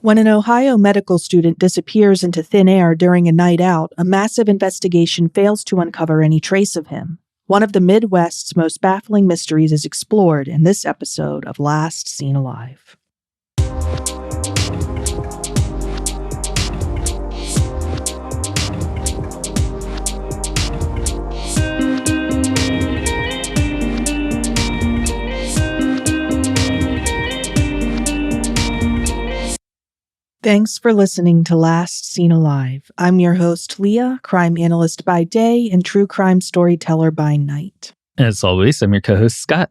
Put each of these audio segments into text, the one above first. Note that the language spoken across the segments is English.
When an Ohio medical student disappears into thin air during a night out, a massive investigation fails to uncover any trace of him. One of the Midwest's most baffling mysteries is explored in this episode of Last Seen Alive. Thanks for listening to Last Seen Alive. I'm your host, Leah, crime analyst by day and true crime storyteller by night. As always, I'm your co-host, Scott.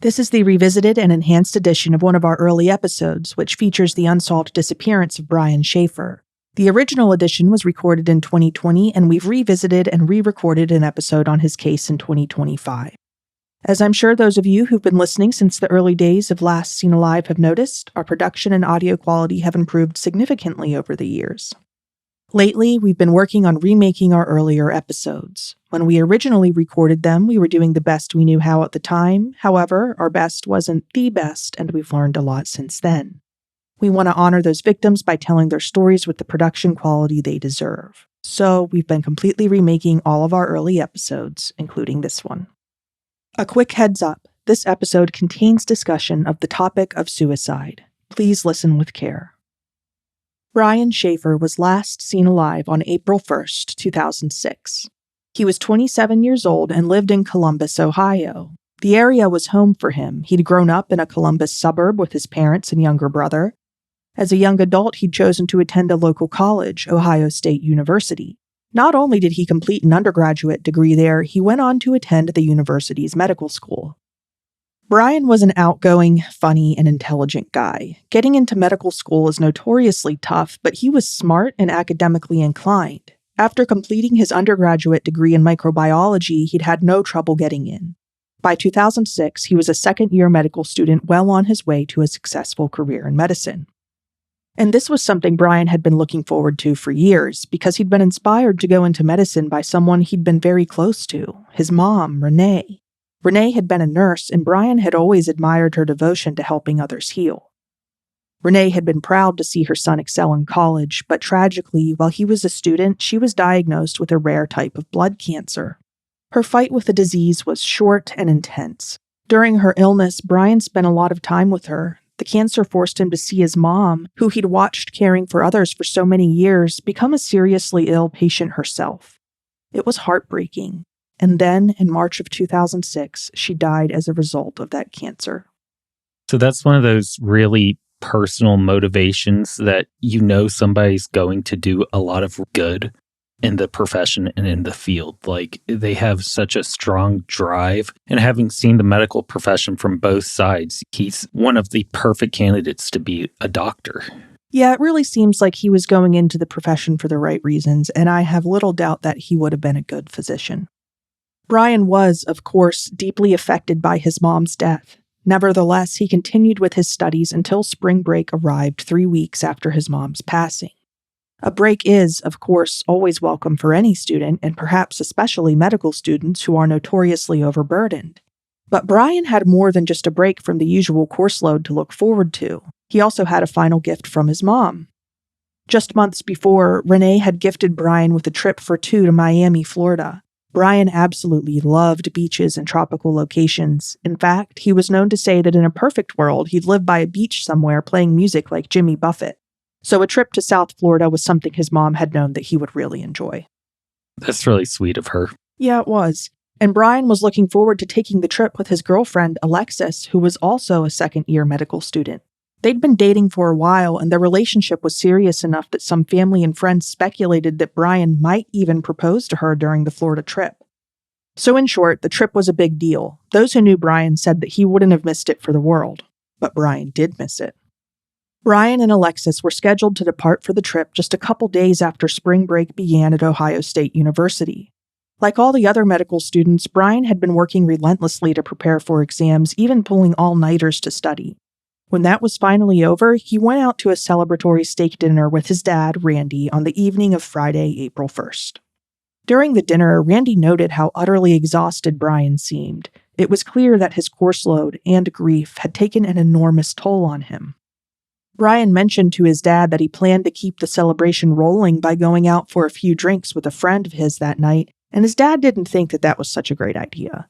This is the revisited and enhanced edition of one of our early episodes, which features the unsolved disappearance of Brian Shaffer. The original edition was recorded in 2020, and we've revisited and re-recorded an episode on his case in 2025. As I'm sure those of you who've been listening since the early days of Last Seen Alive have noticed, our production and audio quality have improved significantly over the years. Lately, we've been working on remaking our earlier episodes. When we originally recorded them, we were doing the best we knew how at the time. However, our best wasn't the best, and we've learned a lot since then. We want to honor those victims by telling their stories with the production quality they deserve. So, we've been completely remaking all of our early episodes, including this one. A quick heads up, this episode contains discussion of the topic of suicide. Please listen with care. Brian Shaffer was last seen alive on April 1st, 2006. He was 27 years old and lived in Columbus, Ohio. The area was home for him. He'd grown up in a Columbus suburb with his parents and younger brother. As a young adult, he'd chosen to attend a local college, Ohio State University. Not only did he complete an undergraduate degree there, he went on to attend the university's medical school. Brian was an outgoing, funny, and intelligent guy. Getting into medical school is notoriously tough, but he was smart and academically inclined. After completing his undergraduate degree in microbiology, he'd had no trouble getting in. By 2006, he was a second-year medical student well on his way to a successful career in medicine. And this was something Brian had been looking forward to for years, because he'd been inspired to go into medicine by someone he'd been very close to, his mom, Renee. Renee had been a nurse, and Brian had always admired her devotion to helping others heal. Renee had been proud to see her son excel in college, but tragically, while he was a student, she was diagnosed with a rare type of blood cancer. Her fight with the disease was short and intense. During her illness, Brian spent a lot of time with her. The cancer forced him to see his mom, who he'd watched caring for others for so many years, become a seriously ill patient herself. It was heartbreaking. And then, in March of 2006, she died as a result of that cancer. So that's one of those really personal motivations that you know somebody's going to do a lot of good in the profession and in the field. Like, they have such a strong drive. And having seen the medical profession from both sides, he's one of the perfect candidates to be a doctor. Yeah, it really seems like he was going into the profession for the right reasons, and I have little doubt that he would have been a good physician. Brian was, of course, deeply affected by his mom's death. Nevertheless, he continued with his studies until spring break arrived 3 weeks after his mom's passing. A break is, of course, always welcome for any student, and perhaps especially medical students who are notoriously overburdened. But Brian had more than just a break from the usual course load to look forward to. He also had a final gift from his mom. Just months before, Renee had gifted Brian with a trip for 2 to Miami, Florida. Brian absolutely loved beaches and tropical locations. In fact, he was known to say that in a perfect world, he'd live by a beach somewhere playing music like Jimmy Buffett. So a trip to South Florida was something his mom had known that he would really enjoy. That's really sweet of her. Yeah, it was. And Brian was looking forward to taking the trip with his girlfriend, Alexis, who was also a second-year medical student. They'd been dating for a while, and their relationship was serious enough that some family and friends speculated that Brian might even propose to her during the Florida trip. So in short, the trip was a big deal. Those who knew Brian said that he wouldn't have missed it for the world. But Brian did miss it. Brian and Alexis were scheduled to depart for the trip just a couple days after spring break began at Ohio State University. Like all the other medical students, Brian had been working relentlessly to prepare for exams, even pulling all-nighters to study. When that was finally over, he went out to a celebratory steak dinner with his dad, Randy, on the evening of Friday, April 1st. During the dinner, Randy noted how utterly exhausted Brian seemed. It was clear that his course load and grief had taken an enormous toll on him. Brian mentioned to his dad that he planned to keep the celebration rolling by going out for a few drinks with a friend of his that night, and his dad didn't think that that was such a great idea.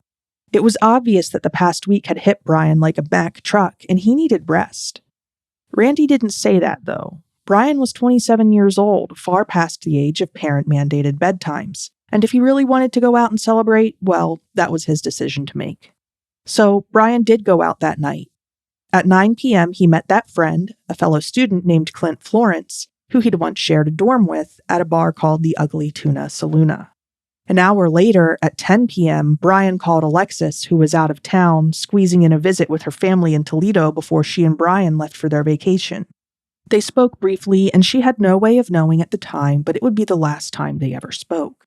It was obvious that the past week had hit Brian like a Mack truck, and he needed rest. Randy didn't say that, though. Brian was 27 years old, far past the age of parent-mandated bedtimes, and if he really wanted to go out and celebrate, well, that was his decision to make. So Brian did go out that night. At 9 p.m., he met that friend, a fellow student named Clint Florence, who he'd once shared a dorm with, at a bar called the Ugly Tuna Saloona. An hour later, at 10 p.m., Brian called Alexis, who was out of town, squeezing in a visit with her family in Toledo before she and Brian left for their vacation. They spoke briefly, and she had no way of knowing at the time, but it would be the last time they ever spoke.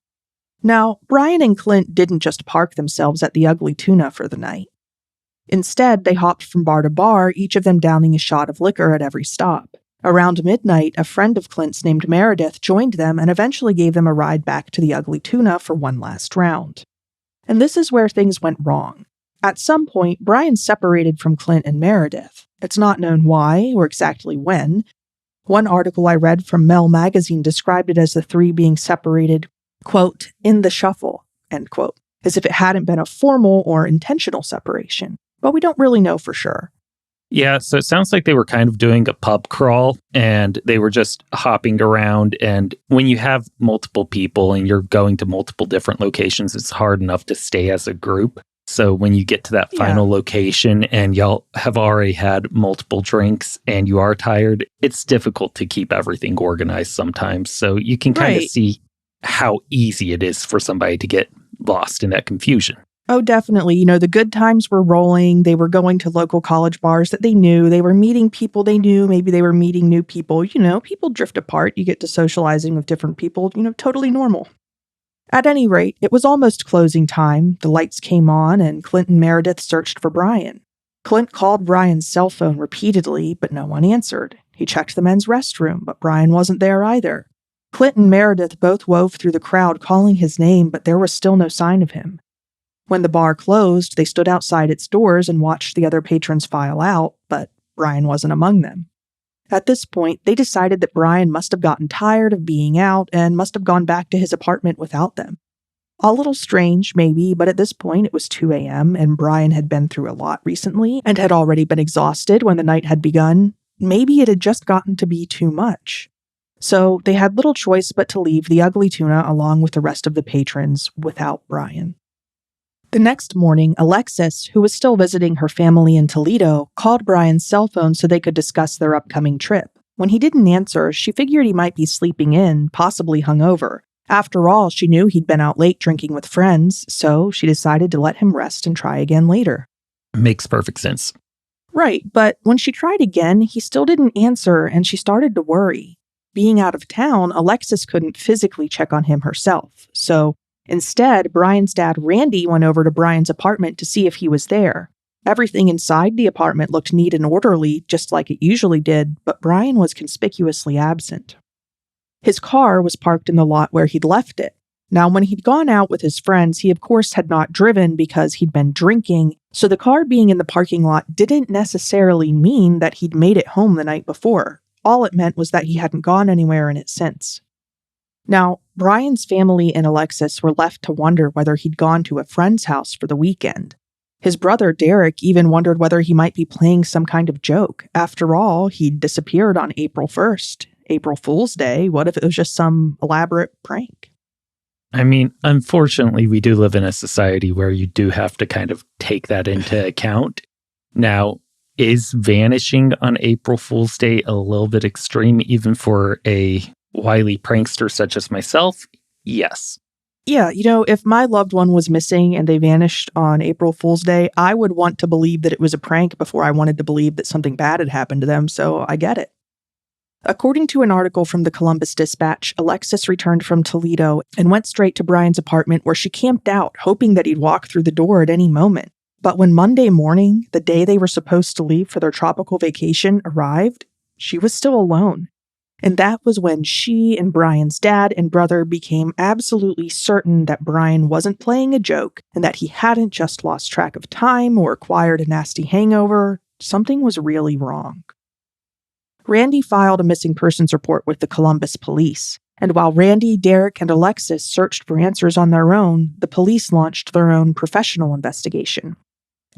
Now, Brian and Clint didn't just park themselves at the Ugly Tuna for the night. Instead, they hopped from bar to bar, each of them downing a shot of liquor at every stop. Around midnight, a friend of Clint's named Meredith joined them and eventually gave them a ride back to the Ugly Tuna for one last round. And this is where things went wrong. At some point, Brian separated from Clint and Meredith. It's not known why or exactly when. One article I read from Mel magazine described it as the three being separated, quote, in the shuffle, end quote, as if it hadn't been a formal or intentional separation. But we don't really know for sure. Yeah, so it sounds like they were kind of doing a pub crawl and they were just hopping around. And when you have multiple people and you're going to multiple different locations, it's hard enough to stay as a group. So when you get to that final location and y'all have already had multiple drinks and you are tired, it's difficult to keep everything organized sometimes. So you can kind of see how easy it is for somebody to get lost in that confusion. Oh, definitely. The good times were rolling. They were going to local college bars that they knew. They were meeting people they knew. Maybe they were meeting new people. People drift apart. You get to socializing with different people. Totally normal. At any rate, it was almost closing time. The lights came on, and Clint and Meredith searched for Brian. Clint called Brian's cell phone repeatedly, but no one answered. He checked the men's restroom, but Brian wasn't there either. Clint and Meredith both wove through the crowd calling his name, but there was still no sign of him. When the bar closed, they stood outside its doors and watched the other patrons file out, but Brian wasn't among them. At this point, they decided that Brian must have gotten tired of being out and must have gone back to his apartment without them. A little strange, maybe, but at this point it was 2 a.m. and Brian had been through a lot recently and had already been exhausted when the night had begun. Maybe it had just gotten to be too much. So they had little choice but to leave the Ugly Tuna along with the rest of the patrons without Brian. The next morning, Alexis, who was still visiting her family in Toledo, called Brian's cell phone so they could discuss their upcoming trip. When he didn't answer, she figured he might be sleeping in, possibly hungover. After all, she knew he'd been out late drinking with friends, so she decided to let him rest and try again later. Makes perfect sense. Right, but when she tried again, he still didn't answer, and she started to worry. Being out of town, Alexis couldn't physically check on him herself, so instead, Brian's dad, Randy, went over to Brian's apartment to see if he was there. Everything inside the apartment looked neat and orderly, just like it usually did, but Brian was conspicuously absent. His car was parked in the lot where he'd left it. Now, when he'd gone out with his friends, he of course had not driven because he'd been drinking, so the car being in the parking lot didn't necessarily mean that he'd made it home the night before. All it meant was that he hadn't gone anywhere in it since. Now, Brian's family and Alexis were left to wonder whether he'd gone to a friend's house for the weekend. His brother, Derek, even wondered whether he might be playing some kind of joke. After all, he'd disappeared on April 1st. April Fool's Day. What if it was just some elaborate prank? I mean, unfortunately, we do live in a society where you do have to kind of take that into account. Now, is vanishing on April Fool's Day a little bit extreme, even for a wily prankster such as myself? Yes. Yeah, if my loved one was missing and they vanished on April Fool's Day, I would want to believe that it was a prank before I wanted to believe that something bad had happened to them, so I get it. According to an article from the Columbus Dispatch, Alexis returned from Toledo and went straight to Brian's apartment where she camped out, hoping that he'd walk through the door at any moment. But when Monday morning, the day they were supposed to leave for their tropical vacation, arrived, she was still alone. And that was when she and Brian's dad and brother became absolutely certain that Brian wasn't playing a joke and that he hadn't just lost track of time or acquired a nasty hangover. Something was really wrong. Randy filed a missing persons report with the Columbus police. And while Randy, Derek, and Alexis searched for answers on their own, the police launched their own professional investigation.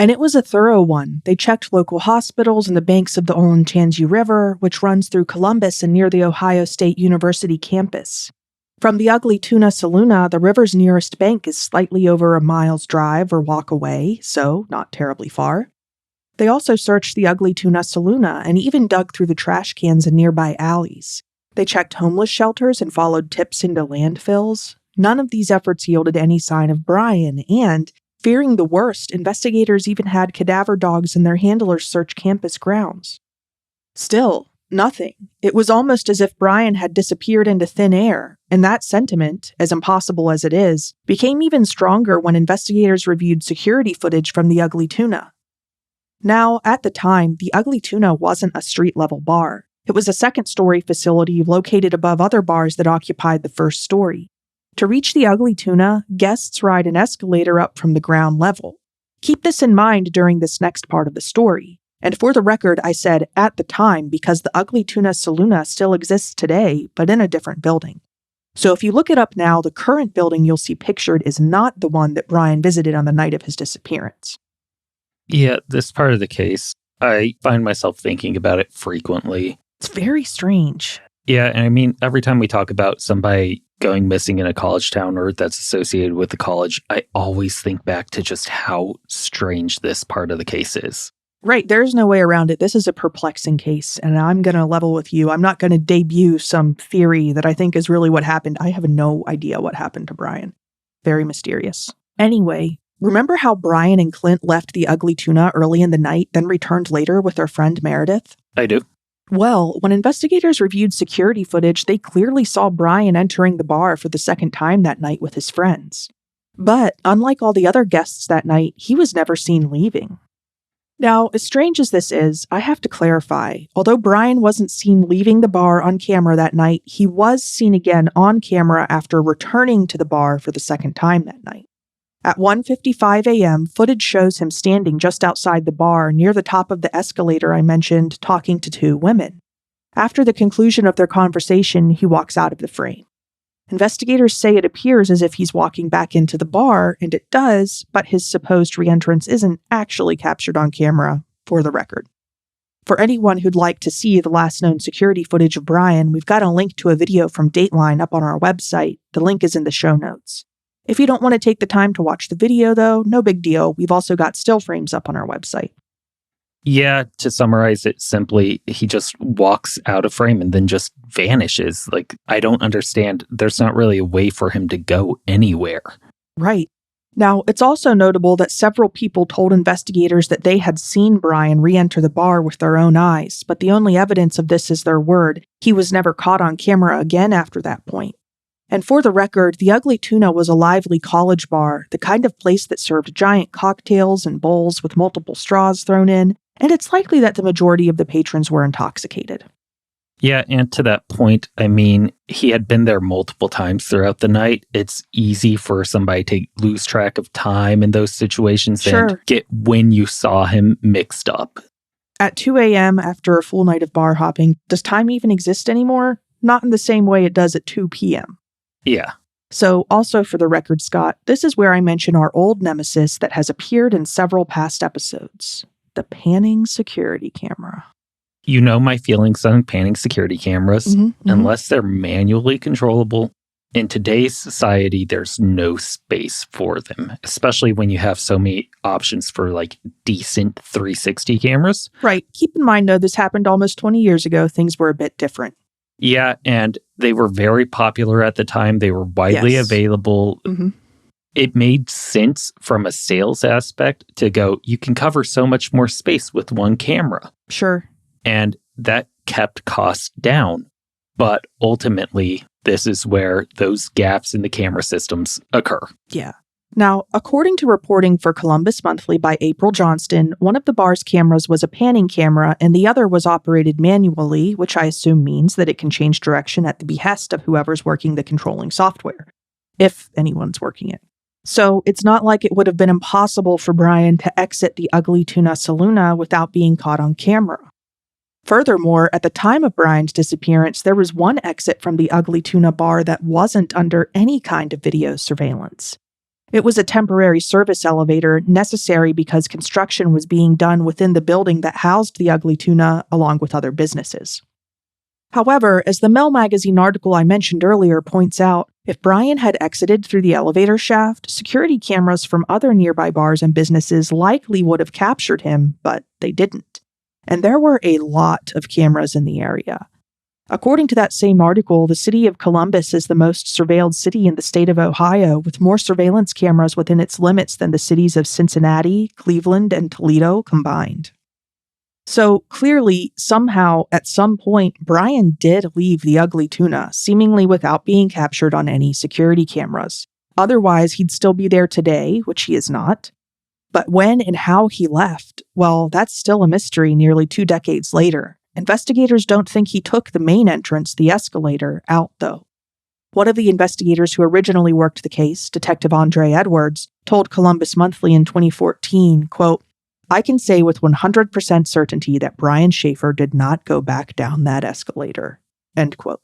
And it was a thorough one. They checked local hospitals and the banks of the Olentangy River, which runs through Columbus and near the Ohio State University campus. From the Ugly Tuna Saloona, the river's nearest bank is slightly over a mile's drive or walk away, so not terribly far. They also searched the Ugly Tuna Saloona and even dug through the trash cans in nearby alleys. They checked homeless shelters and followed tips into landfills. None of these efforts yielded any sign of Brian, and, fearing the worst, investigators even had cadaver dogs and their handlers search campus grounds. Still, nothing. It was almost as if Brian had disappeared into thin air, and that sentiment, as impossible as it is, became even stronger when investigators reviewed security footage from the Ugly Tuna. Now, at the time, the Ugly Tuna wasn't a street-level bar. It was a second-story facility located above other bars that occupied the first story. To reach the Ugly Tuna, guests ride an escalator up from the ground level. Keep this in mind during this next part of the story. And for the record, I said at the time because the Ugly Tuna Saloona still exists today, but in a different building. So if you look it up now, the current building you'll see pictured is not the one that Brian visited on the night of his disappearance. Yeah, this part of the case, I find myself thinking about it frequently. It's very strange. Yeah, and I mean, every time we talk about somebody going missing in a college town or that's associated with the college, I always think back to just how strange this part of the case is. Right, there's no way around it. This is a perplexing case, and I'm going to level with you. I'm not going to debut some theory that I think is really what happened. I have no idea what happened to Brian. Very mysterious. Anyway, remember how Brian and Clint left the Ugly Tuna early in the night, then returned later with their friend Meredith? I do. Well, when investigators reviewed security footage, they clearly saw Brian entering the bar for the second time that night with his friends. But, unlike all the other guests that night, he was never seen leaving. Now, as strange as this is, I have to clarify, although Brian wasn't seen leaving the bar on camera that night, he was seen again on camera after returning to the bar for the second time that night. At 1:55 a.m., footage shows him standing just outside the bar near the top of the escalator I mentioned, talking to two women. After the conclusion of their conversation, he walks out of the frame. Investigators say it appears as if he's walking back into the bar, and it does, but his supposed reentrance isn't actually captured on camera, for the record. For anyone who'd like to see the last known security footage of Brian, we've got a link to a video from Dateline up on our website. The link is in the show notes. If you don't want to take the time to watch the video, though, no big deal. We've also got still frames up on our website. Yeah, to summarize it simply, he just walks out of frame and then just vanishes. Like, I don't understand. There's not really a way for him to go anywhere. Right. Now, it's also notable that several people told investigators that they had seen Brian re-enter the bar with their own eyes, but the only evidence of this is their word. He was never caught on camera again after that point. And for the record, the Ugly Tuna was a lively college bar, the kind of place that served giant cocktails and bowls with multiple straws thrown in, and it's likely that the majority of the patrons were intoxicated. Yeah, and to that point, I mean, he had been there multiple times throughout the night. It's easy for somebody to lose track of time in those situations and get when you saw him mixed up. At 2 a.m. after a full night of bar hopping, does time even exist anymore? Not in the same way it does at 2 p.m. Yeah. So, also for the record, Scott, this is where I mention our old nemesis that has appeared in several past episodes. The panning security camera. You know my feelings on panning security cameras. Unless they're manually controllable, in today's society, there's no space for them, especially when you have so many options for like decent 360 cameras. Right. Keep in mind, though, this happened almost 20 years ago. Things were a bit different. Yeah, and they were very popular at the time. They were widely available. It made sense from a sales aspect to go, you can cover so much more space with one camera. Sure. And that kept costs down. But ultimately, this is where those gaps in the camera systems occur. Yeah. Now, according to reporting for Columbus Monthly by April Johnston, one of the bar's cameras was a panning camera and the other was operated manually, which I assume means that it can change direction at the behest of whoever's working the controlling software, if anyone's working it. So it's not like it would have been impossible for Brian to exit the Ugly Tuna Saloona without being caught on camera. Furthermore, at the time of Brian's disappearance, there was one exit from the Ugly Tuna bar that wasn't under any kind of video surveillance. It was a temporary service elevator necessary because construction was being done within the building that housed the Ugly Tuna along with other businesses. However, as the Mel magazine article I mentioned earlier points out, if Brian had exited through the elevator shaft, security cameras from other nearby bars and businesses likely would have captured him, but they didn't. And there were a lot of cameras in the area. According to that same article, the city of Columbus is the most surveilled city in the state of Ohio, with more surveillance cameras within its limits than the cities of Cincinnati, Cleveland, and Toledo combined. So clearly, somehow, at some point, Brian did leave the Ugly Tuna, seemingly without being captured on any security cameras. Otherwise, he'd still be there today, which he is not. But when and how he left, well, that's still a mystery nearly 2 decades later. Investigators don't think he took the main entrance, the escalator, out, though. One of the investigators who originally worked the case, Detective Andre Edwards, told Columbus Monthly in 2014, quote, "I can say with 100% certainty that Brian Shaffer did not go back down that escalator," end quote.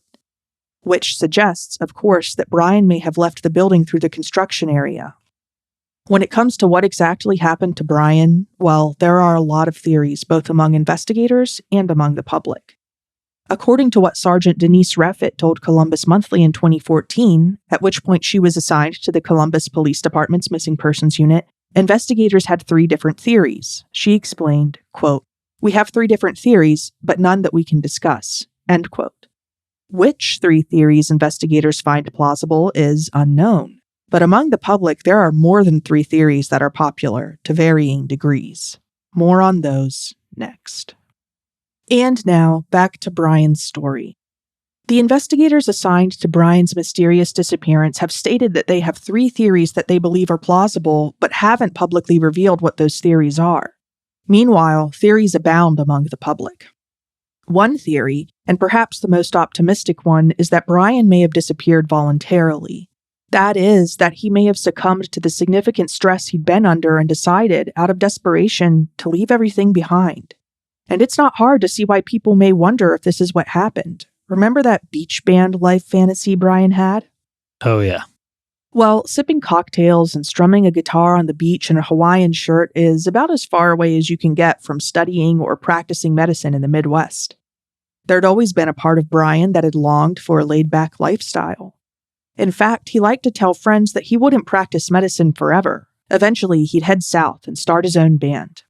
Which suggests, of course, that Brian may have left the building through the construction area. When it comes to what exactly happened to Brian, well, there are a lot of theories, both among investigators and among the public. According to what Sergeant Denise Reffitt told Columbus Monthly in 2014, at which point she was assigned to the Columbus Police Department's Missing Persons Unit, investigators had 3 different theories. She explained, quote, "We have 3 different theories, but none that we can discuss," end quote. Which 3 theories investigators find plausible is unknown. But among the public, there are more than 3 theories that are popular, to varying degrees. More on those next. And now, back to Brian's story. The investigators assigned to Brian's mysterious disappearance have stated that they have 3 theories that they believe are plausible, but haven't publicly revealed what those theories are. Meanwhile, theories abound among the public. One theory, and perhaps the most optimistic one, is that Brian may have disappeared voluntarily. That is, that he may have succumbed to the significant stress he'd been under and decided, out of desperation, to leave everything behind. And it's not hard to see why people may wonder if this is what happened. Remember that beach band life fantasy Brian had? Oh, yeah. Well, sipping cocktails and strumming a guitar on the beach in a Hawaiian shirt is about as far away as you can get from studying or practicing medicine in the Midwest. There'd always been a part of Brian that had longed for a laid-back lifestyle. In fact, he liked to tell friends that he wouldn't practice medicine forever. Eventually, he'd head south and start his own band.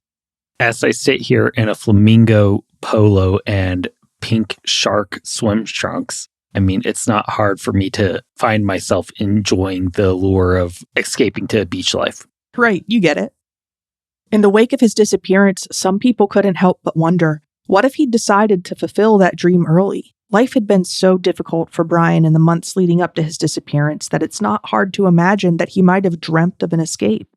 As I sit here in a flamingo polo and pink shark swim trunks, I mean, it's not hard for me to find myself enjoying the allure of escaping to beach life. Right, you get it. In the wake of his disappearance, some people couldn't help but wonder, what if he'd decided to fulfill that dream early? Life had been so difficult for Brian in the months leading up to his disappearance that it's not hard to imagine that he might have dreamt of an escape.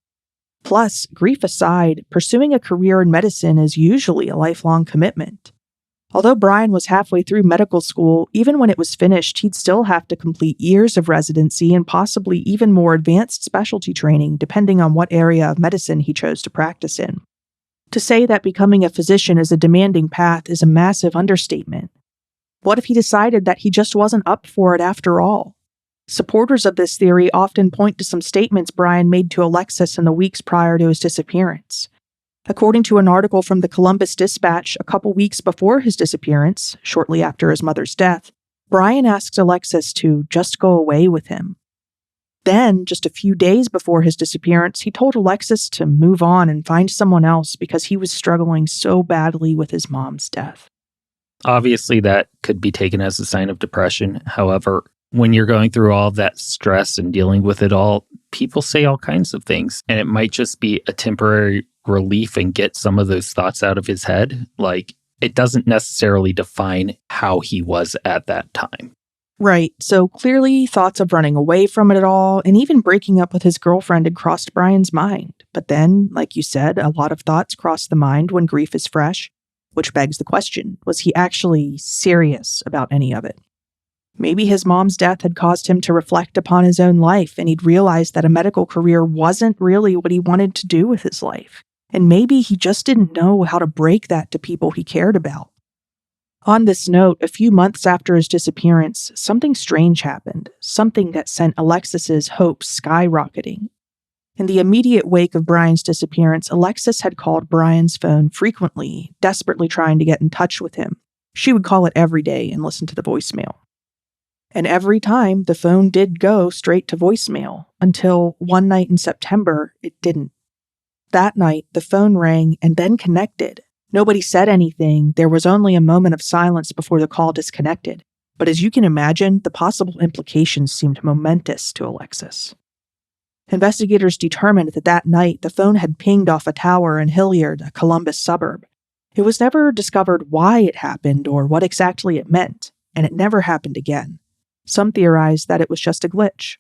Plus, grief aside, pursuing a career in medicine is usually a lifelong commitment. Although Brian was halfway through medical school, even when it was finished, he'd still have to complete years of residency and possibly even more advanced specialty training, depending on what area of medicine he chose to practice in. To say that becoming a physician is a demanding path is a massive understatement. What if he decided that he just wasn't up for it after all? Supporters of this theory often point to some statements Brian made to Alexis in the weeks prior to his disappearance. According to an article from the Columbus Dispatch, a couple weeks before his disappearance, shortly after his mother's death, Brian asked Alexis to just go away with him. Then, just a few days before his disappearance, he told Alexis to move on and find someone else because he was struggling so badly with his mom's death. Obviously, that could be taken as a sign of depression. However, when you're going through all of that stress and dealing with it all, people say all kinds of things. And it might just be a temporary relief and get some of those thoughts out of his head. Like, it doesn't necessarily define how he was at that time. Right. So clearly, thoughts of running away from it all and even breaking up with his girlfriend had crossed Brian's mind. But then, like you said, a lot of thoughts cross the mind when grief is fresh. Which begs the question, was he actually serious about any of it? Maybe his mom's death had caused him to reflect upon his own life, and he'd realized that a medical career wasn't really what he wanted to do with his life. And maybe he just didn't know how to break that to people he cared about. On this note, a few months after his disappearance, something strange happened, something that sent Alexis's hopes skyrocketing. In the immediate wake of Brian's disappearance, Alexis had called Brian's phone frequently, desperately trying to get in touch with him. She would call it every day and listen to the voicemail. And every time, the phone did go straight to voicemail, until one night in September, it didn't. That night, the phone rang and then connected. Nobody said anything. There was only a moment of silence before the call disconnected. But as you can imagine, the possible implications seemed momentous to Alexis. Investigators determined that that night, the phone had pinged off a tower in Hilliard, a Columbus suburb. It was never discovered why it happened or what exactly it meant, and it never happened again. Some theorized that it was just a glitch.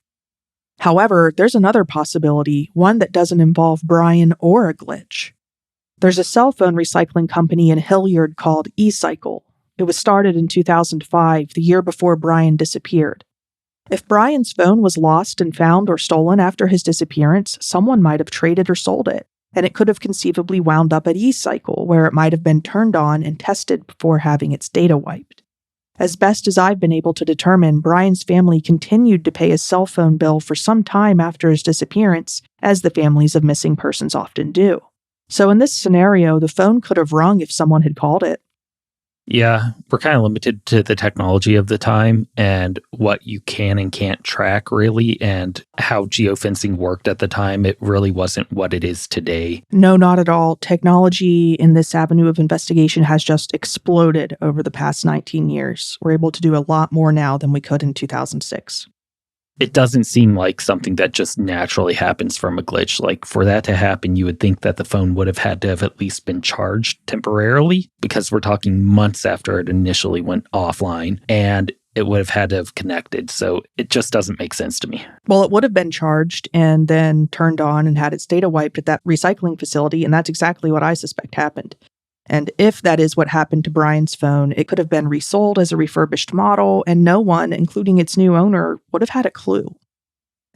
However, there's another possibility, one that doesn't involve Brian or a glitch. There's a cell phone recycling company in Hilliard called eCycle. It was started in 2005, the year before Brian disappeared. If Brian's phone was lost and found or stolen after his disappearance, someone might have traded or sold it, and it could have conceivably wound up at eCycle, where it might have been turned on and tested before having its data wiped. As best as I've been able to determine, Brian's family continued to pay his cell phone bill for some time after his disappearance, as the families of missing persons often do. So in this scenario, the phone could have rung if someone had called it. Yeah, we're kind of limited to the technology of the time and what you can and can't track, really, and how geofencing worked at the time. It really wasn't what it is today. No, not at all. Technology in this avenue of investigation has just exploded over the past 19 years. We're able to do a lot more now than we could in 2006. It doesn't seem like something that just naturally happens from a glitch. Like, for that to happen, you would think that the phone would have had to have at least been charged temporarily, because we're talking months after it initially went offline, and it would have had to have connected. So it just doesn't make sense to me. Well, it would have been charged and then turned on and had its data wiped at that recycling facility, and that's exactly what I suspect happened. And if that is what happened to Brian's phone, it could have been resold as a refurbished model, and no one, including its new owner, would have had a clue.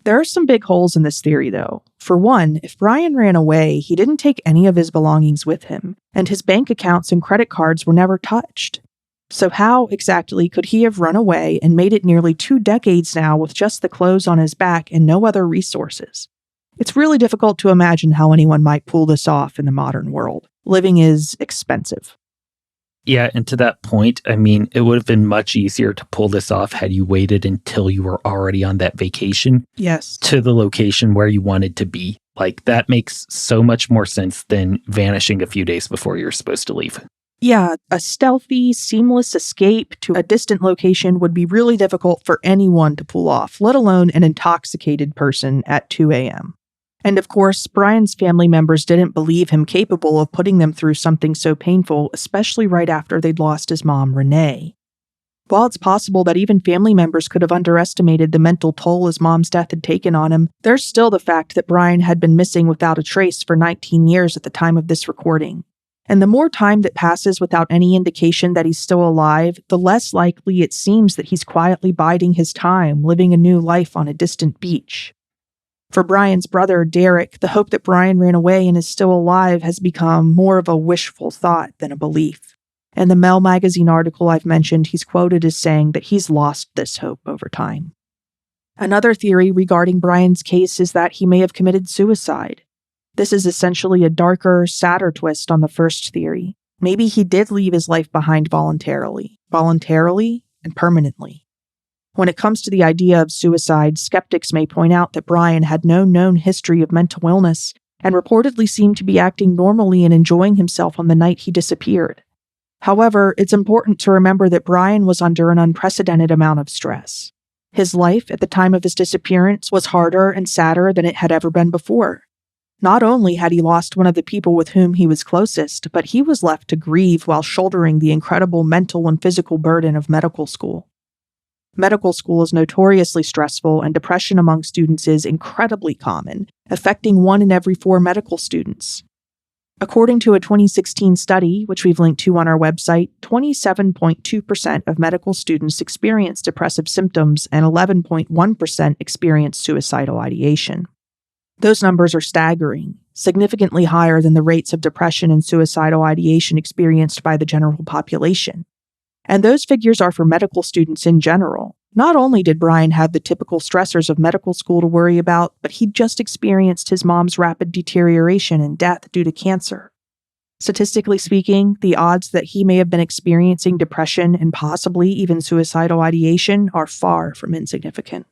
There are some big holes in this theory, though. For one, if Brian ran away, he didn't take any of his belongings with him, and his bank accounts and credit cards were never touched. So how exactly could he have run away and made it nearly 2 decades now with just the clothes on his back and no other resources? It's really difficult to imagine how anyone might pull this off in the modern world. Living is expensive. Yeah, and to that point, I mean, it would have been much easier to pull this off had you waited until you were already on that vacation. Yes. To the location where you wanted to be. Like, that makes so much more sense than vanishing a few days before you're supposed to leave. Yeah, a stealthy, seamless escape to a distant location would be really difficult for anyone to pull off, let alone an intoxicated person at 2 a.m. And of course, Brian's family members didn't believe him capable of putting them through something so painful, especially right after they'd lost his mom, Renee. While it's possible that even family members could have underestimated the mental toll his mom's death had taken on him, there's still the fact that Brian had been missing without a trace for 19 years at the time of this recording. And the more time that passes without any indication that he's still alive, the less likely it seems that he's quietly biding his time, living a new life on a distant beach. For Brian's brother, Derek, the hope that Brian ran away and is still alive has become more of a wishful thought than a belief. In the Mel magazine article I've mentioned, he's quoted as saying that he's lost this hope over time. Another theory regarding Brian's case is that he may have committed suicide. This is essentially a darker, sadder twist on the first theory. Maybe he did leave his life behind voluntarily and permanently. When it comes to the idea of suicide, skeptics may point out that Brian had no known history of mental illness and reportedly seemed to be acting normally and enjoying himself on the night he disappeared. However, it's important to remember that Brian was under an unprecedented amount of stress. His life at the time of his disappearance was harder and sadder than it had ever been before. Not only had he lost one of the people with whom he was closest, but he was left to grieve while shouldering the incredible mental and physical burden of medical school. Medical school is notoriously stressful, and depression among students is incredibly common, affecting 1 in every 4 medical students. According to a 2016 study, which we've linked to on our website, 27.2% of medical students experience depressive symptoms and 11.1% experience suicidal ideation. Those numbers are staggering, significantly higher than the rates of depression and suicidal ideation experienced by the general population. And those figures are for medical students in general. Not only did Brian have the typical stressors of medical school to worry about, but he'd just experienced his mom's rapid deterioration and death due to cancer. Statistically speaking, the odds that he may have been experiencing depression and possibly even suicidal ideation are far from insignificant.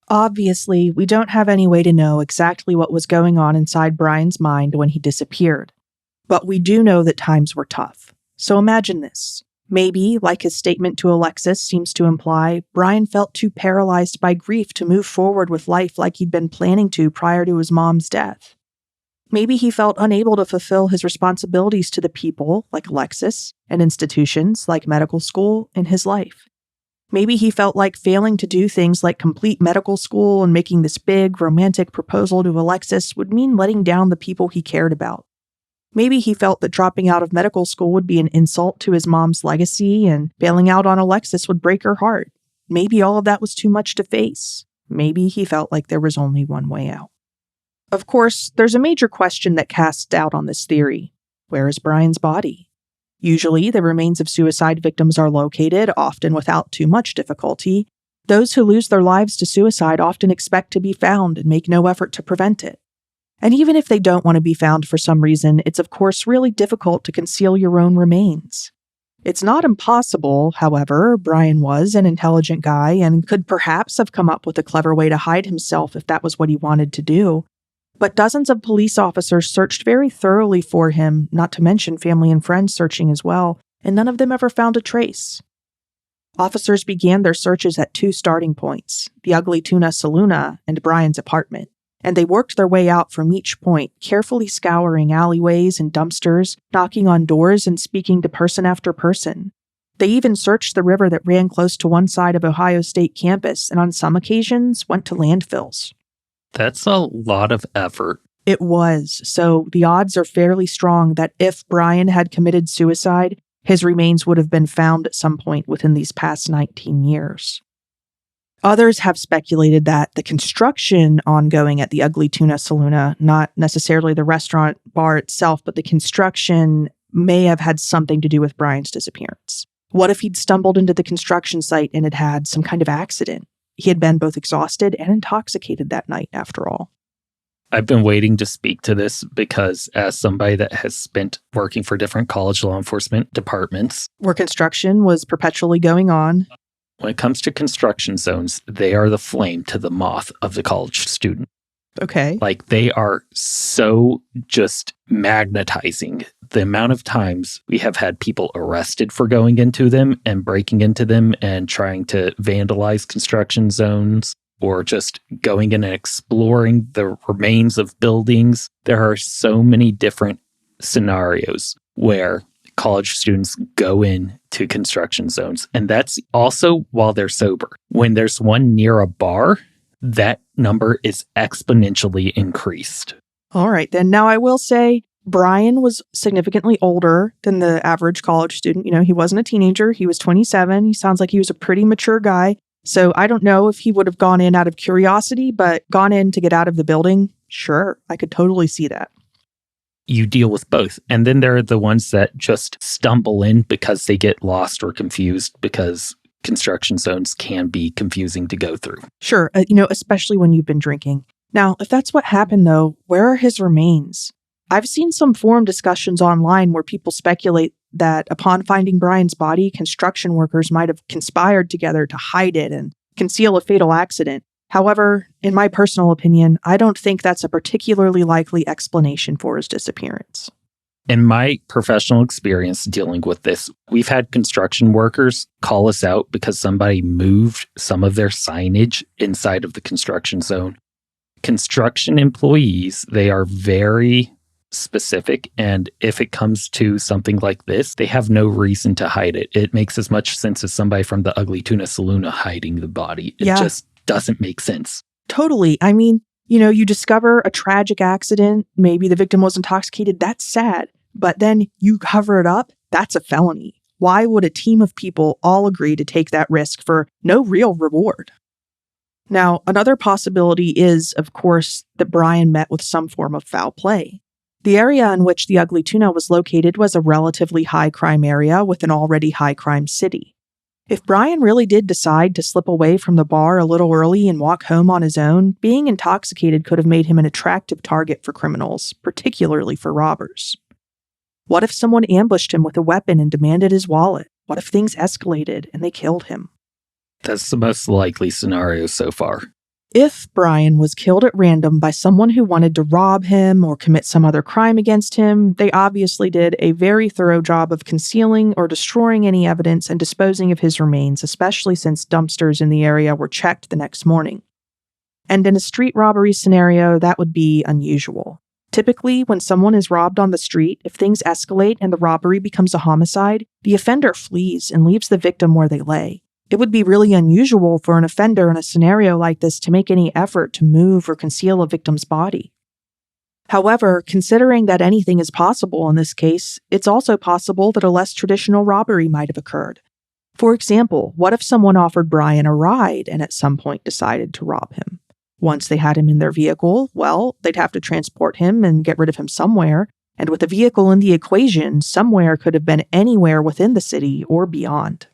Obviously, we don't have any way to know exactly what was going on inside Brian's mind when he disappeared. But we do know that times were tough. So imagine this. Maybe, like his statement to Alexis seems to imply, Brian felt too paralyzed by grief to move forward with life like he'd been planning to prior to his mom's death. Maybe he felt unable to fulfill his responsibilities to the people, like Alexis, and institutions, like medical school, in his life. Maybe he felt like failing to do things like complete medical school and making this big, romantic proposal to Alexis would mean letting down the people he cared about. Maybe he felt that dropping out of medical school would be an insult to his mom's legacy, and bailing out on Alexis would break her heart. Maybe all of that was too much to face. Maybe he felt like there was only one way out. Of course, there's a major question that casts doubt on this theory. Where is Brian's body? Usually, the remains of suicide victims are located, often without too much difficulty. Those who lose their lives to suicide often expect to be found and make no effort to prevent it. And even if they don't want to be found for some reason, it's of course really difficult to conceal your own remains. It's not impossible, however. Brian was an intelligent guy and could perhaps have come up with a clever way to hide himself if that was what he wanted to do. But dozens of police officers searched very thoroughly for him, not to mention family and friends searching as well, and none of them ever found a trace. Officers began their searches at two starting points, the Ugly Tuna Saloona and Brian's apartment. And they worked their way out from each point, carefully scouring alleyways and dumpsters, knocking on doors and speaking to person after person. They even searched the river that ran close to one side of Ohio State campus, and on some occasions went to landfills. That's a lot of effort. It was, so the odds are fairly strong that if Brian had committed suicide, his remains would have been found at some point within these past 19 years. Others have speculated that the construction ongoing at the Ugly Tuna Saloona, not necessarily the restaurant bar itself, but the construction may have had something to do with Brian's disappearance. What if he'd stumbled into the construction site and had had some kind of accident? He had been both exhausted and intoxicated that night, after all. I've been waiting to speak to this because as somebody that has spent working for different college law enforcement departments, where construction was perpetually going on, when it comes to construction zones, they are the flame to the moth of the college student. Okay. Like, they are so just magnetizing. The amount of times we have had people arrested for going into them and breaking into them and trying to vandalize construction zones, or just going in and exploring the remains of buildings. There are so many different scenarios where college students go in to construction zones. And that's also while they're sober. When there's one near a bar, that number is exponentially increased. All right, then. Now, I will say Brian was significantly older than the average college student. You know, he wasn't a teenager. He was 27. He sounds like he was a pretty mature guy. So I don't know if he would have gone in out of curiosity, but gone in to get out of the building. Sure, I could totally see that. You deal with both. And then there are the ones that just stumble in because they get lost or confused, because construction zones can be confusing to go through. Sure, especially when you've been drinking. Now, if that's what happened, though, where are his remains? I've seen some forum discussions online where people speculate that upon finding Brian's body, construction workers might have conspired together to hide it and conceal a fatal accident. However, in my personal opinion, I don't think that's a particularly likely explanation for his disappearance. In my professional experience dealing with this, we've had construction workers call us out because somebody moved some of their signage inside of the construction zone. Construction employees, they are very specific, and if it comes to something like this, they have no reason to hide it. It makes as much sense as somebody from the Ugly Tuna Saloona hiding the body. It just doesn't make sense. Totally. I mean, you discover a tragic accident, maybe the victim was intoxicated, that's sad, but then you cover it up, that's a felony. Why would a team of people all agree to take that risk for no real reward? Now, another possibility is, of course, that Brian met with some form of foul play. The area in which the Ugly Tuna was located was a relatively high-crime area with an already high-crime city. If Brian really did decide to slip away from the bar a little early and walk home on his own, being intoxicated could have made him an attractive target for criminals, particularly for robbers. What if someone ambushed him with a weapon and demanded his wallet? What if things escalated and they killed him? That's the most likely scenario so far. If Brian was killed at random by someone who wanted to rob him or commit some other crime against him, they obviously did a very thorough job of concealing or destroying any evidence and disposing of his remains, especially since dumpsters in the area were checked the next morning. And in a street robbery scenario, that would be unusual. Typically, when someone is robbed on the street, if things escalate and the robbery becomes a homicide, the offender flees and leaves the victim where they lay. It would be really unusual for an offender in a scenario like this to make any effort to move or conceal a victim's body. However, considering that anything is possible in this case, it's also possible that a less traditional robbery might have occurred. For example, what if someone offered Brian a ride and at some point decided to rob him? Once they had him in their vehicle, well, they'd have to transport him and get rid of him somewhere, and with a vehicle in the equation, somewhere could have been anywhere within the city or beyond.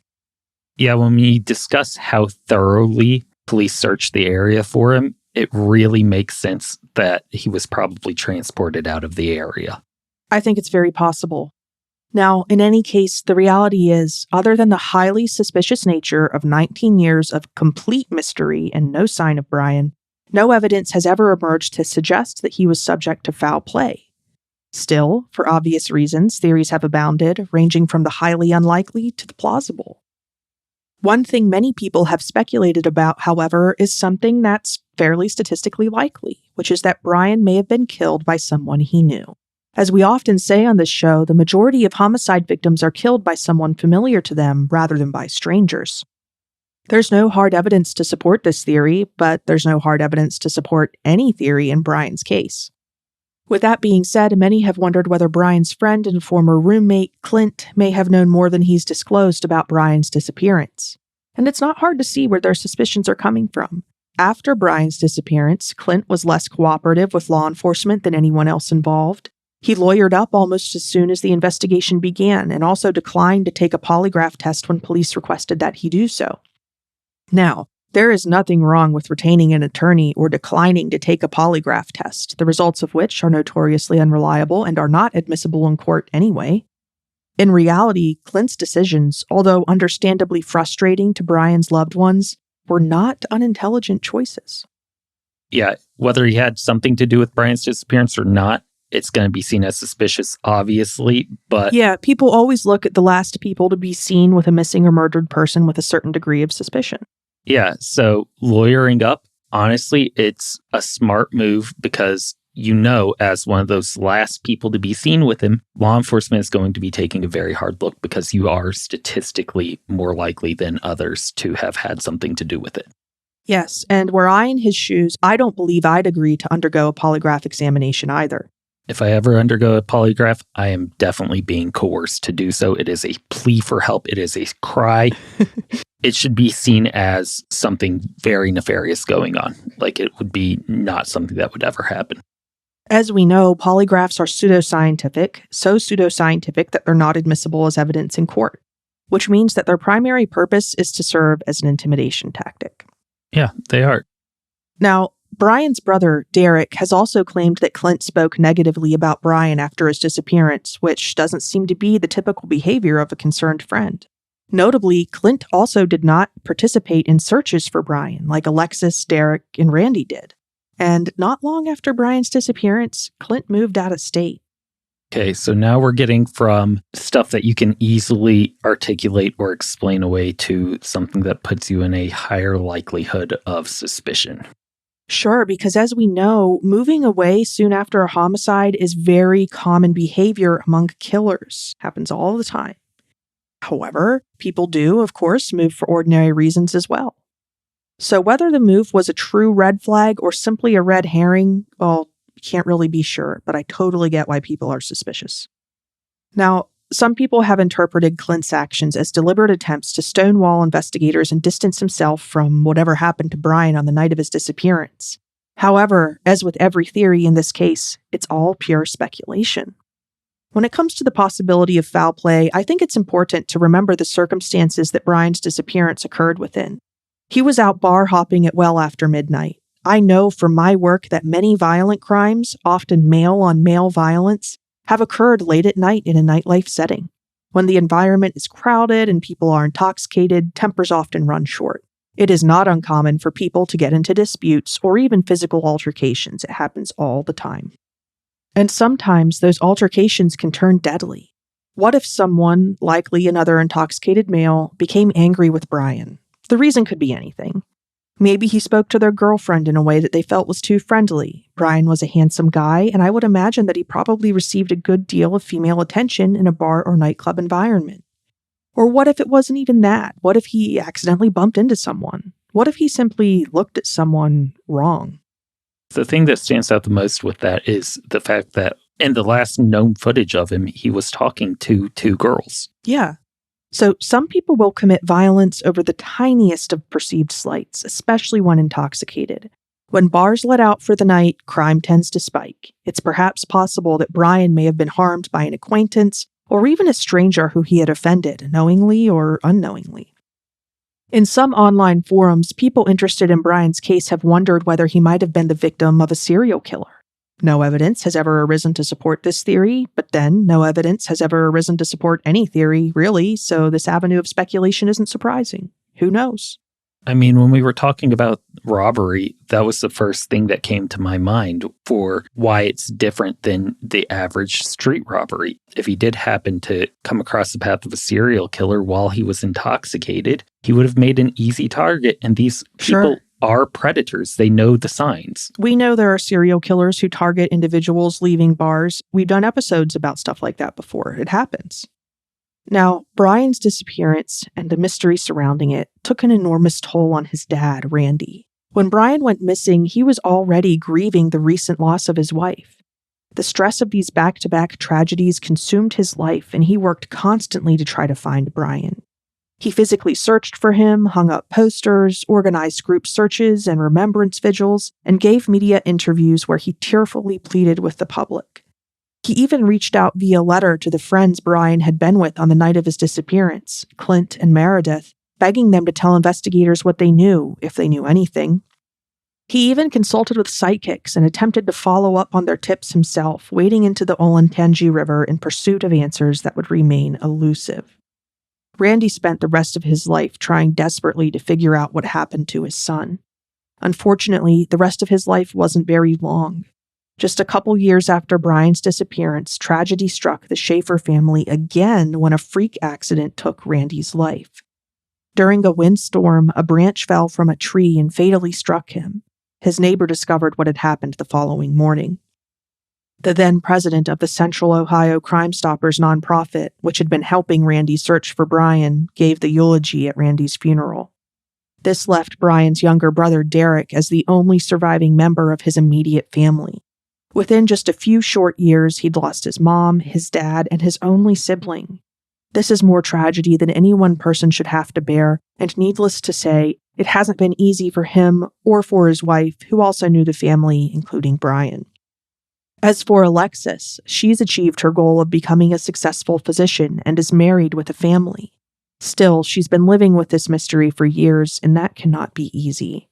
Yeah, when we discuss how thoroughly police searched the area for him, it really makes sense that he was probably transported out of the area. I think it's very possible. Now, in any case, the reality is, other than the highly suspicious nature of 19 years of complete mystery and no sign of Brian, no evidence has ever emerged to suggest that he was subject to foul play. Still, for obvious reasons, theories have abounded, ranging from the highly unlikely to the plausible. One thing many people have speculated about, however, is something that's fairly statistically likely, which is that Brian may have been killed by someone he knew. As we often say on this show, the majority of homicide victims are killed by someone familiar to them rather than by strangers. There's no hard evidence to support this theory, but there's no hard evidence to support any theory in Brian's case. With that being said, many have wondered whether Brian's friend and former roommate, Clint, may have known more than he's disclosed about Brian's disappearance. And it's not hard to see where their suspicions are coming from. After Brian's disappearance, Clint was less cooperative with law enforcement than anyone else involved. He lawyered up almost as soon as the investigation began and also declined to take a polygraph test when police requested that he do so. Now, there is nothing wrong with retaining an attorney or declining to take a polygraph test, the results of which are notoriously unreliable and are not admissible in court anyway. In reality, Clint's decisions, although understandably frustrating to Brian's loved ones, were not unintelligent choices. Yeah, whether he had something to do with Brian's disappearance or not, it's going to be seen as suspicious, obviously, but... Yeah, people always look at the last people to be seen with a missing or murdered person with a certain degree of suspicion. Yeah, so lawyering up, honestly, it's a smart move because you know, as one of those last people to be seen with him, law enforcement is going to be taking a very hard look because you are statistically more likely than others to have had something to do with it. Yes, and were I in his shoes, I don't believe I'd agree to undergo a polygraph examination either. If I ever undergo a polygraph, I am definitely being coerced to do so. It is a plea for help. It is a cry. It should be seen as something very nefarious going on. Like it would be not something that would ever happen. As we know, polygraphs are pseudoscientific, so pseudoscientific that they're not admissible as evidence in court, which means that their primary purpose is to serve as an intimidation tactic. Yeah, they are. Now, Brian's brother, Derek, has also claimed that Clint spoke negatively about Brian after his disappearance, which doesn't seem to be the typical behavior of a concerned friend. Notably, Clint also did not participate in searches for Brian like Alexis, Derek, and Randy did. And not long after Brian's disappearance, Clint moved out of state. Okay, so now we're getting from stuff that you can easily articulate or explain away to something that puts you in a higher likelihood of suspicion. Sure, because as we know, moving away soon after a homicide is very common behavior among killers. Happens all the time. However, people do, of course, move for ordinary reasons as well. So whether the move was a true red flag or simply a red herring, well, can't really be sure, but I totally get why people are suspicious. Now, some people have interpreted Clint's actions as deliberate attempts to stonewall investigators and distance himself from whatever happened to Brian on the night of his disappearance. However, as with every theory in this case, it's all pure speculation. When it comes to the possibility of foul play, I think it's important to remember the circumstances that Brian's disappearance occurred within. He was out bar hopping at well after midnight. I know from my work that many violent crimes, often male-on-male violence, have occurred late at night in a nightlife setting. When the environment is crowded and people are intoxicated, tempers often run short. It is not uncommon for people to get into disputes or even physical altercations. It happens all the time. And sometimes those altercations can turn deadly. What if someone, likely another intoxicated male, became angry with Brian? The reason could be anything. Maybe he spoke to their girlfriend in a way that they felt was too friendly. Brian was a handsome guy, and I would imagine that he probably received a good deal of female attention in a bar or nightclub environment. Or what if it wasn't even that? What if he accidentally bumped into someone? What if he simply looked at someone wrong? The thing that stands out the most with that is the fact that in the last known footage of him, he was talking to 2 girls. Yeah. So some people will commit violence over the tiniest of perceived slights, especially when intoxicated. When bars let out for the night, crime tends to spike. It's perhaps possible that Brian may have been harmed by an acquaintance or even a stranger who he had offended, knowingly or unknowingly. In some online forums, people interested in Brian's case have wondered whether he might have been the victim of a serial killer. No evidence has ever arisen to support this theory, but then no evidence has ever arisen to support any theory, really, so this avenue of speculation isn't surprising. Who knows? I mean, when we were talking about robbery, that was the first thing that came to my mind for why it's different than the average street robbery. If he did happen to come across the path of a serial killer while he was intoxicated, he would have made an easy target, and these people are predators. They know the signs. We know there are serial killers who target individuals leaving bars. We've done episodes about stuff like that before. It happens. Now, Brian's disappearance and the mystery surrounding it took an enormous toll on his dad, Randy. When Brian went missing, he was already grieving the recent loss of his wife. The stress of these back-to-back tragedies consumed his life, and he worked constantly to try to find Brian. He physically searched for him, hung up posters, organized group searches and remembrance vigils, and gave media interviews where he tearfully pleaded with the public. He even reached out via letter to the friends Brian had been with on the night of his disappearance, Clint and Meredith, begging them to tell investigators what they knew, if they knew anything. He even consulted with psychics and attempted to follow up on their tips himself, wading into the Olentangy River in pursuit of answers that would remain elusive. Randy spent the rest of his life trying desperately to figure out what happened to his son. Unfortunately, the rest of his life wasn't very long. Just a couple years after Brian's disappearance, tragedy struck the Shaffer family again when a freak accident took Randy's life. During a windstorm, a branch fell from a tree and fatally struck him. His neighbor discovered what had happened the following morning. The then president of the Central Ohio Crime Stoppers nonprofit, which had been helping Randy search for Brian, gave the eulogy at Randy's funeral. This left Brian's younger brother Derek as the only surviving member of his immediate family. Within just a few short years, he'd lost his mom, his dad, and his only sibling. This is more tragedy than any one person should have to bear, and needless to say, it hasn't been easy for him or for his wife, who also knew the family, including Brian. As for Alexis, she's achieved her goal of becoming a successful physician and is married with a family. Still, she's been living with this mystery for years, and that cannot be easy.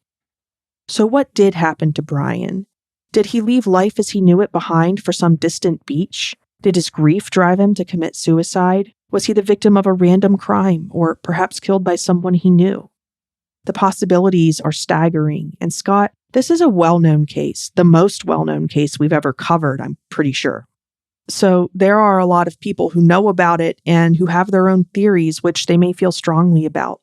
So what did happen to Brian? Did he leave life as he knew it behind for some distant beach? Did his grief drive him to commit suicide? Was he the victim of a random crime, or perhaps killed by someone he knew? The possibilities are staggering, and Scott, this is a well-known case, the most well-known case we've ever covered, I'm pretty sure. So there are a lot of people who know about it and who have their own theories which they may feel strongly about.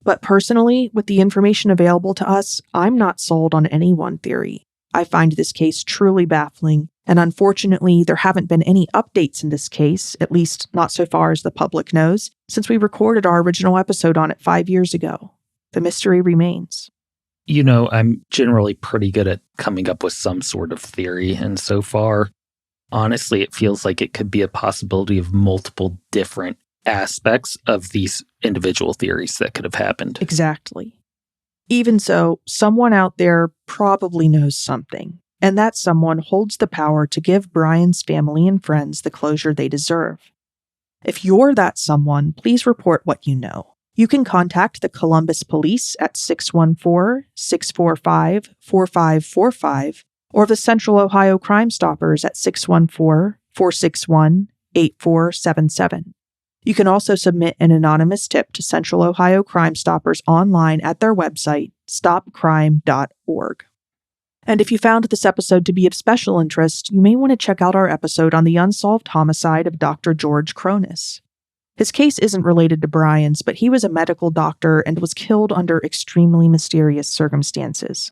But personally, with the information available to us, I'm not sold on any one theory. I find this case truly baffling, and unfortunately, there haven't been any updates in this case, at least not so far as the public knows, since we recorded our original episode on it 5 years ago. The mystery remains. You know, I'm generally pretty good at coming up with some sort of theory, and so far, honestly, it feels like it could be a possibility of multiple different aspects of these individual theories that could have happened. Exactly. Even so, someone out there probably knows something, and that someone holds the power to give Brian's family and friends the closure they deserve. If you're that someone, please report what you know. You can contact the Columbus Police at 614-645-4545 or the Central Ohio Crime Stoppers at 614-461-8477. You can also submit an anonymous tip to Central Ohio Crime Stoppers online at their website, stopcrime.org. And if you found this episode to be of special interest, you may want to check out our episode on the unsolved homicide of Dr. George Cronus. His case isn't related to Brian's, but he was a medical doctor and was killed under extremely mysterious circumstances.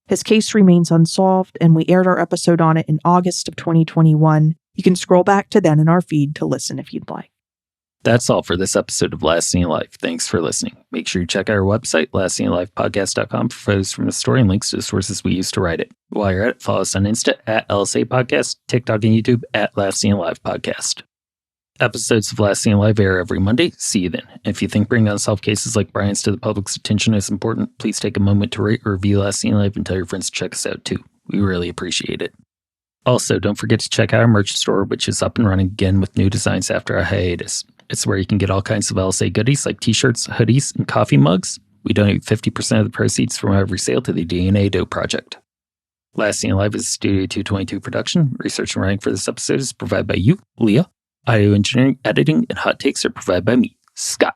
His case remains unsolved, and we aired our episode on it in August of 2021. You can scroll back to then in our feed to listen if you'd like. That's all for this episode of Last Seen Alive. Thanks for listening. Make sure you check out our website, lastseenalivepodcast.com, for photos from the story and links to the sources we used to write it. While you're at it, follow us on Insta at LSA Podcast, TikTok and YouTube at Last Seen Alive Podcast. Episodes of Last Seen Alive air every Monday. See you then. If you think bringing unsolved cases like Brian's to the public's attention is important, please take a moment to rate or review Last Seen Alive and tell your friends to check us out too. We really appreciate it. Also, don't forget to check out our merch store, which is up and running again with new designs after a hiatus. It's where you can get all kinds of LSA goodies like t-shirts, hoodies, and coffee mugs. We donate 50% of the proceeds from every sale to the DNA Doe Project. Last Seen Alive is a Studio 222 production. Research and writing for this episode is provided by you, Leah. Audio engineering, editing, and hot takes are provided by me, Scott.